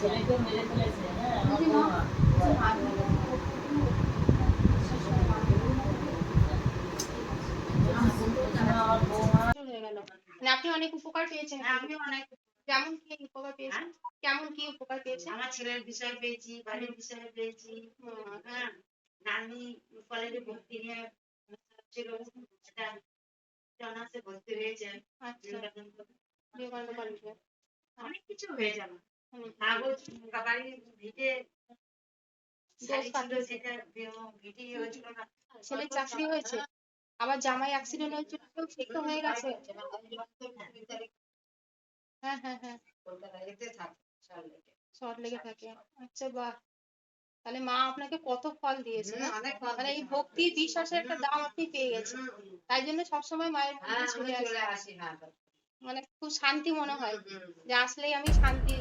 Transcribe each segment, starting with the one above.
ছেলেকে মেরে ফেলেছে। হ্যাঁ আপনি অনেক উপকার পেয়েছেন। আমি অনেক যেমন কি উপকার পেয়েছেন? কেমন কি উপকার পেয়েছেন? আমার ছেলের বিষয় পেয়েছি, বাড়ির বিষয়ে পেয়েছি। হ্যাঁ, নানি কলেজে ভর্তি নিয়ে ছিল, সেটা অনার্সে ভর্তি হয়েছে। বিবেকানন্দ কলেজে অনেক কিছু হয়েছে আমার। কাগজ বাড়ির ভিটে সেটা ভিটে হয়েছিল না। ছেলের চাকরি হয়েছে, আবার জামাই অ্যাক্সিডেন্ট হয়েছিল, সে তো হয়ে গেছে। হ্যাঁ হ্যাঁ হ্যাঁ, শর্ট লেগে থাকে। আচ্ছা বাহ, তাহলে মা আপনাকে কত ফল দিয়েছে না? মানে এই ভক্তি বিশ্বাসের একটা দাম আপনি পেয়ে গেছেন, তাই জন্য সবসময় মায়ের মন্দিরে চলে আসি। মানে খুব শান্তি মনে হয় যে আসলেই আমি শান্তি।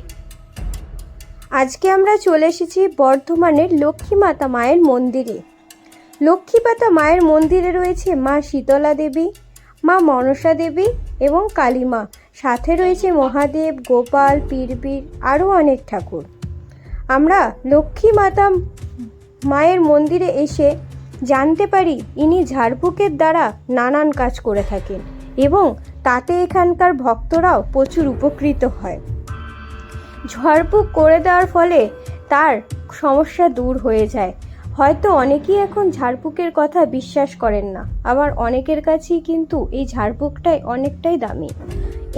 আজকে আমরা চলে এসেছি বর্ধমানের লক্ষ্মীমাতা মায়ের মন্দিরে। লক্ষ্মীমাতা মায়ের মন্দিরে রয়েছে মা শীতলা দেবী, মা মনসা দেবী এবং কালী মা, সাথে রয়েছে মহাদেব, গোপাল, পীরবীর, আরও অনেক ঠাকুর। আমরা লক্ষ্মীমাতা মায়ের মন্দিরে এসে জানতে পারি ইনি ঝাড়ফুঁকের দ্বারা নানান কাজ করে থাকেন এবং তাতে এখানকার ভক্তরাও প্রচুর উপকৃত হয়। ঝাড়ফুঁক করে দেওয়ার ফলে তার সমস্যা দূর হয়ে যায়। হয়তো অনেকেই এখন ঝাড়ফুঁকের কথা বিশ্বাস করেন না, আবার অনেকের কাছেই কিন্তু এই ঝাড়ফুঁকটাই অনেকটাই দামি।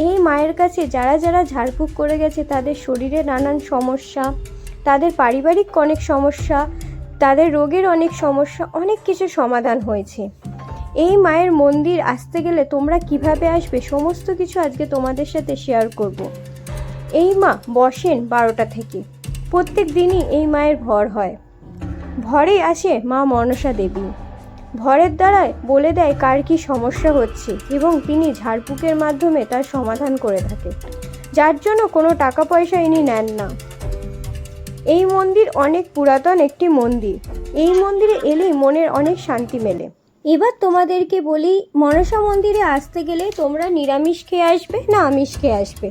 এই মায়ের কাছে যারা যারা ঝাড়ফুঁক করে গেছে তাদের শরীরে নানান সমস্যা, তাদের পারিবারিক অনেক সমস্যা, তাদের রোগের অনেক সমস্যা, অনেক কিছু সমাধান হয়েছে। এই মায়ের মন্দির আসতে গেলে তোমরা কিভাবে আসবে সমস্ত কিছু আজকে তোমাদের সাথে শেয়ার করব। এই মা বসেন 12টা থেকে, প্রত্যেক দিনই এই মায়ের ভর হয়। ভরে আসে মা মনসা দেবী, ভরের দ্বারায় বলে দেয় কার কি সমস্যা হচ্ছে এবং তিনি ঝাড়ফুঁকের মাধ্যমে তার সমাধান করে থাকে, যার জন্য কোনো টাকা পয়সা ইনি নেন না। এই মন্দির অনেক পুরাতন একটি মন্দির, এই মন্দিরে এলেই মনের অনেক শান্তি মেলে। এবার তোমাদেরকে বলি, মনসা মন্দিরে আসতে গেলে তোমরা নিরামিষ খেয়ে আসবে না আমিষ খেয়ে আসবে?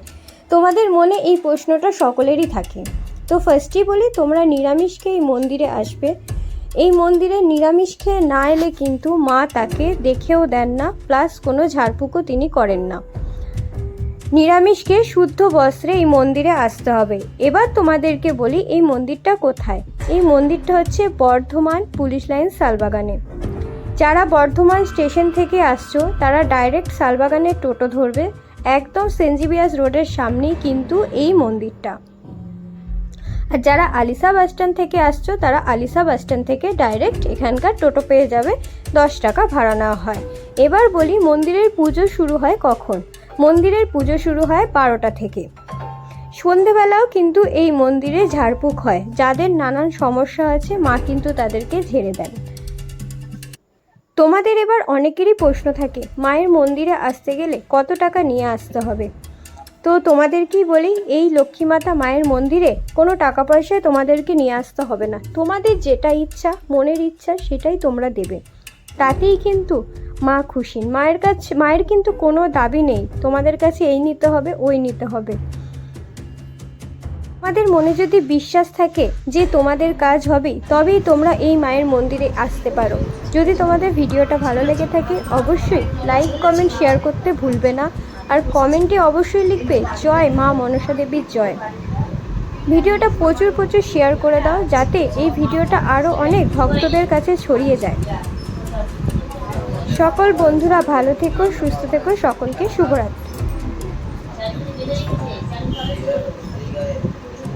তোমাদের মনে এই প্রশ্নটা সকলেরই থাকে। তো ফার্স্টই বলি, তোমরা নিরামিষ খেয়ে এই মন্দিরে আসবে। এই মন্দিরে নিরামিষ খেয়ে না এলে কিন্তু মা তাকে দেখেও দেন না, প্লাস কোনো ঝাড়ফুঁকও তিনি করেন না। নিরামিষ খেয়ে শুদ্ধ বস্ত্রে এই মন্দিরে আসতে হবে। এবার তোমাদেরকে বলি এই মন্দিরটা কোথায়। এই মন্দিরটা হচ্ছে বর্ধমান পুলিশ লাইন শালবাগানে। যারা বর্ধমান স্টেশন থেকে আসছো তারা ডাইরেক্ট শালবাগানের টোটো ধরবে, একদম সেন্ট জেভিয়ার্স রোডের সামনেই কিন্তু এই মন্দিরটা। আর যারা আলিশা বাসস্ট্যান্ড থেকে আসছো তারা আলিশা বাসস্ট্যান্ড থেকে ডাইরেক্ট এখানকার টোটো পেয়ে যাবে, 10 টাকা ভাড়া নেওয়া হয়। এবার বলি মন্দিরের পুজো শুরু হয় কখন। মন্দিরের পুজো শুরু হয় 12টা থেকে। সন্ধেবেলাও কিন্তু এই মন্দিরে ঝাড়ফুঁক হয়, যাদের নানান সমস্যা আছে মা কিন্তু তাদেরকে ঝেড়ে দেন। তোমাদের এবার অনেকেরই প্রশ্ন থাকে মায়ের মন্দিরে আসতে গেলে কত টাকা নিয়ে আসতে হবে। তো তোমাদেরকেই বলি, এই লক্ষ্মীমাতা মায়ের মন্দিরে কোনো টাকা পয়সায় তোমাদেরকে নিয়ে আসতে হবে না। তোমাদের যেটা ইচ্ছা, মনের ইচ্ছা, সেটাই তোমরা দেবে, তাতেই কিন্তু মা খুশি। মায়ের কিন্তু কোনো দাবি নেই তোমাদের কাছে এই নিতে হবে ওই নিতে হবে। তোমাদের মনে যদি বিশ্বাস থাকে যে তোমাদের কাজ হবে, তবেই তোমরা এই মায়ের মন্দিরে আসতে পারো। যদি তোমাদের ভিডিওটা ভালো লেগে থাকে অবশ্যই লাইক কমেন্ট শেয়ার করতে ভুলবে না, আর কমেন্টে অবশ্যই লিখবে জয় মা মনসা দেবীর জয়। ভিডিওটা প্রচুর শেয়ার করে দাও, যাতে এই ভিডিওটা আরও অনেক ভক্তদের কাছে ছড়িয়ে যায়। সকল বন্ধুরা ভালো থেকো, সুস্থ থেকো, সকলকে শুভরাত্রি।